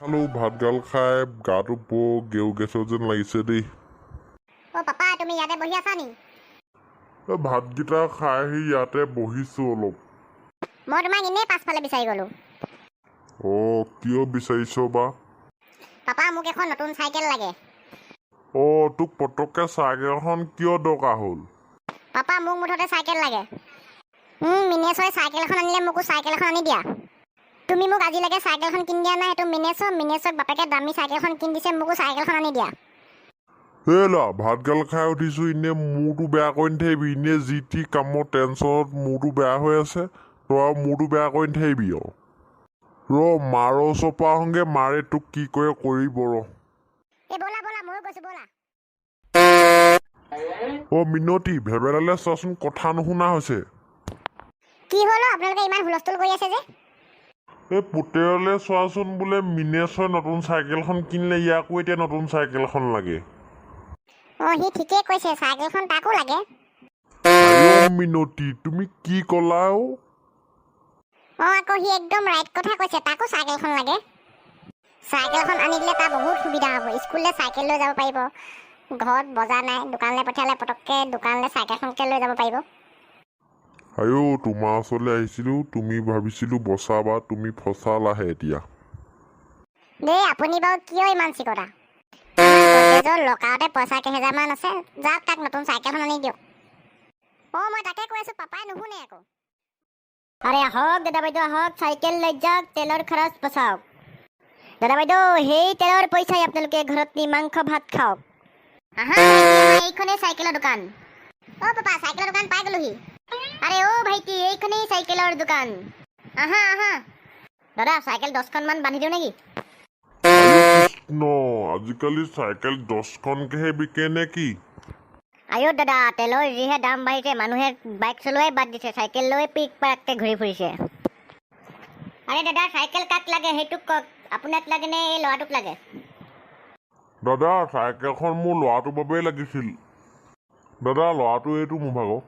আলু ভাতগাল খাই গাটো গেউ গেছৰ যেন লাগিছে দেই। পাপা তুমি ইয়াতে বহি আছা নি? ভাতকেইটা খাই আহি ইয়াতে বহিছো অলপ। মই তোমাক এনেই পাছফালে বিচাৰি গলো। কিয় বিচাৰিছ বা? পাপা মোক এখন নতুন চাইকেল লাগে। তোক পটককে চাইকেলখন কিয় দৰকাৰ হ'ল? পাপা মোক মুঠতে চাইকেল লাগে। মিনেছৰ চাইকেল এখন আনিলে মোকো চাইকেল এখন আনি দিয়া। তুমি মোক আজিলৈকে চাইকেলখন কিনি দিয়া নাই, সেইটো মিনেছক বাপেকে দামী চাইকেলখন কিনি দিছে, মোকো চাইকেলখন আনি দিয়া। ভাতগাল খাই উঠিছো, এনে মূৰটো বেয়া কৰি নাথাকিবি। এনে যি টি কামৰ টেনশ্যনত মূৰটো বেয়া হৈ আছে, তই আৰু মূৰটো বেয়া কৰি নাথাকিবি মাৰৰ ওচৰৰ পৰা আহোঁগে, মাৰে তোক কি কৰে কৰিব ব'লা ব'লা ময়ো গৈছো ব'লা। মিনতি ভেবেলালে চোৱাচোন, কথা নুশুনা হৈছে। কি হ'ল আপোনালোকে ইমান হুলস্থুল কৰি আছে যে? পুতেৰলে চোৱাচোন, বোলে মিনেছৰ নতুন চাইকেলখন কিনিলে, ইয়াকো এতিয়া নতুন চাইকেলখন লাগে। সি ঠিকেই কৈছে, চাইকেলখন তাকো লাগে। মিনতি তুমি কি ক'লা আকৌ সি একদম ৰাইট কথা কৈছে, তাকো চাইকেলখন লাগে। চাইকেলখন আনি দিলে তাৰ বহুত সুবিধা হ'ব। স্কুললৈ চাইকেল লৈ যাব পাৰিব, ঘৰত বজাৰ নাই, দোকানলৈ পঠিয়ালে পটককৈ দোকানলৈ চাইকেলখনকে লৈ যাব পাৰিব। তোমাৰ ওচৰলৈ আহিছিলো, তুমি ভাবিছিলো বচাবা, তুমি ফচালাহে এতিয়া। আপুনি বাৰু কিয় ইমান চিকতা? লকাৰতে পইচা কেইহেজাৰমান আছে, যাওক তাক নতুন চাইকেলখন আনি দিয়ক। মই তাকে কৈ আছো, পাপাই নুশুনে আকৌ। আৰে আহক দাদা বাইদেউ, আহক, চাইকেল লৈ যাওক, তেলৰ খৰচ বচাওক। দাদা বাইদেউ, সেই তেলৰ পইচাই আপোনালোকে ঘৰত নি মাংস ভাত খাওক। এইখনেই চাইকেলৰ দোকান। পাপা চাইকেলৰ দোকান পাই গলোহি। আৰে ভাইটি, এইখনেই চাইকেলৰ দোকান। আহা দাদা, চাইকেল 10খনমান বান্ধি দিওঁ নেকি? আজিকালি চাইকেল 10খনকেহে বিকে নে কি? দাদা, তেলৰ যিহে দাম বাঢ়িছে, মানুহে বাইক চলোৱাই বাদ দিছে, চাইকেল লৈ পিক পাককে ঘূৰি ফুৰিছে। আৰে দাদা, চাইকেল কাক লাগে সেইটোক কওক, আপোনাক লাগে নে এই ল'ৰাটোক লাগে? দাদা, চাইকেলখন মোৰ ল'ৰাটোৰ বাবেই লাগিছিল। দাদা, ল'ৰাটো এইটো মোৰ ভাগৰ।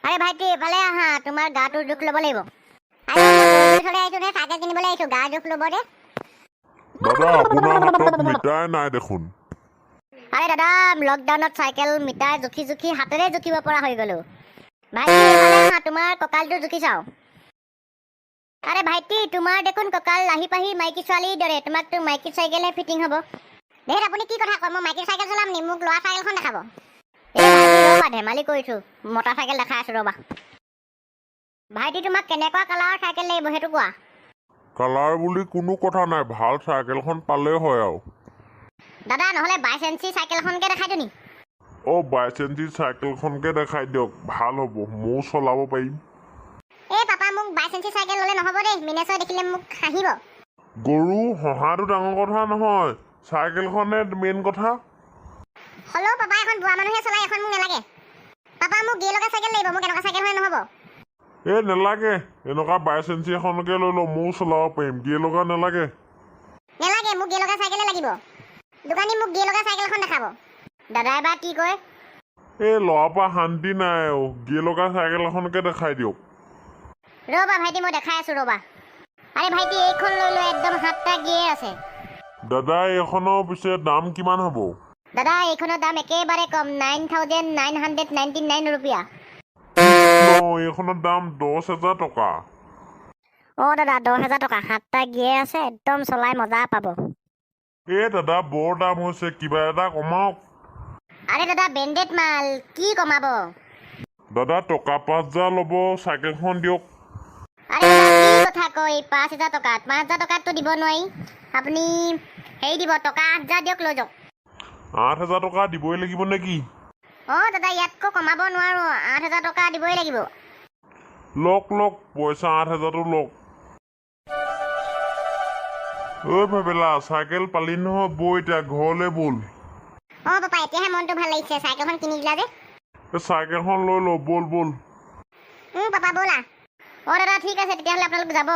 আৰে ভাইটি, এইফালে আহা, তোমাৰ গাটোৰ জোখ ল'ব লাগিব। চাইকেল কিনিবলৈ আহিছো, গাৰ জোখ ল'ব দে। দাদা, আপোনাৰ হাতত মিটাৰ নাই দেখোন। আৰে দাদা, লকডাউনত চাইকেল মিটাৰ জুখি জুখি হাতেৰে জুখিব পৰা হৈ গলো। ভাইটি, এইফালে আহা, তোমাৰ কঁকালটো জুখি চাওঁ। আৰে ভাইটি, তোমাৰ দেখোন কঁকাল লাহি পাহি মাইকী ছোৱালীৰ দৰে, তোমাকতো মাইকী চাইকেলহে ফিটিং হ'ব। আপুনি কি কথা কয়? মই মাইকী চাইকেল চলাম নি? মোক ল'ৰা চাইকেলখন দেখাব। ৰ'বা, ধেমালি কৰিছো, মতা চাইকেল দেখাই আছো ৰ'বা। ভাইটি, তোমাক কেনেকুৱা কালাৰৰ চাইকেল লাগিব সেইটো কোৱা। কালাৰ বুলি কোনো কথা নাই, ভাল চাইকেলখন পালেই হয় আৰু। দাদা, নহ'লে 22 ইঞ্চি চাইকেলখনকে দেখাই দিওঁ নি? 22 ইঞ্চি চাইকেলখনকে দেখাই দিয়ক, ভাল হ'ব, ময়ো চলাব পাৰিম। পাপা, মোক 22 ইঞ্চি চাইকেল ল'লে নহ'ব দেই, মিনেছৰ দেখিলে মোক হাঁহিব। গৰু হহাটো ডাঙৰ কথা নহয়, চাইকেলখনে মেইন কথা। হ'লেও পাপা, এখন বুঢ়া মানুহে চলাই, এখন মোক নালাগে। পাপা, মোক গিয়ে লগা চাইকেল লাগিব, মোক এনেকুৱা চাইকেল হ'লে নহ'ব। নেলাগে, এনেকুৱা 22 ইঞ্চি এখনকে লৈ লওঁ, ময়ো চলাব পাৰিম, গিয়ে লগা নালাগে। নেলাগে, মোক গিয়ে লগা চাইকেলে লাগিব। দোকানী, মোক গিয়ে লগা চাইকেলখন দেখাব। দাদাই বা কি কয়? ল'ৰাৰ পৰা শান্তি নাই, গিয়ে লগা চাইকেল এখনকে দেখাই দিয়ক। ৰ'বা ভাইটি, মই দেখাই আছো ৰ'বা। আৰে ভাইটি, এইখন লৈ লোৱা, একদম 7টা গিয়ে আছে। দাদা, এইখনৰ পিছে দাম কিমান হ'ব? দাদা, এইখনৰ দাম একেবাৰে কম, 9,999 रुपया। এইখনৰ দাম 10,000 টকা। দাদা, 10,000 টকা, 7টা গিয়ে আছে, একদম চলাই মজা পাব। দাদা, বৰ দাম হৈছে, কিবা এটা কমাওক। আৰে দাদা, ব্ৰেণ্ডেড মাল, কি কমাব? দাদা, টকা 5,000 ল'ব, চাইকেলখন দিয়ক। আৰে দাদা, কি কথা কয়? 5,000 টকাত? 5,000 টকাততো দিব নোৱাৰি। আপুনি হেৰি দিব, টকা 8,000 দিয়ক, লৈ যাওক। 8,000 টকা দিবই লাগিব নেকি? দাদা, ইয়াতকৈ কমাব নোৱাৰো, 8,000 টকা দিবই লাগিব। লওক, পইচা 8,000টো লওক। ভেবেলা, চাইকেল পালি নহয়, বৈ এতিয়া ঘৰলৈ ব'ল। পাপা, এতিয়াহে মনটো ভাল লাগিছে, চাইকেলখন কিনি দিলা যে। চাইকেলখন লৈ ল, ব'ল। পাপা ব'লা। দাদা, ঠিক আছে, তেতিয়াহ'লে আপোনালোক যাব।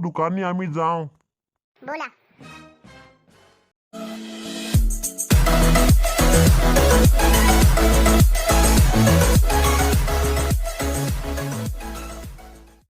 দোকানী, আমি যাওঁ। ব'লা।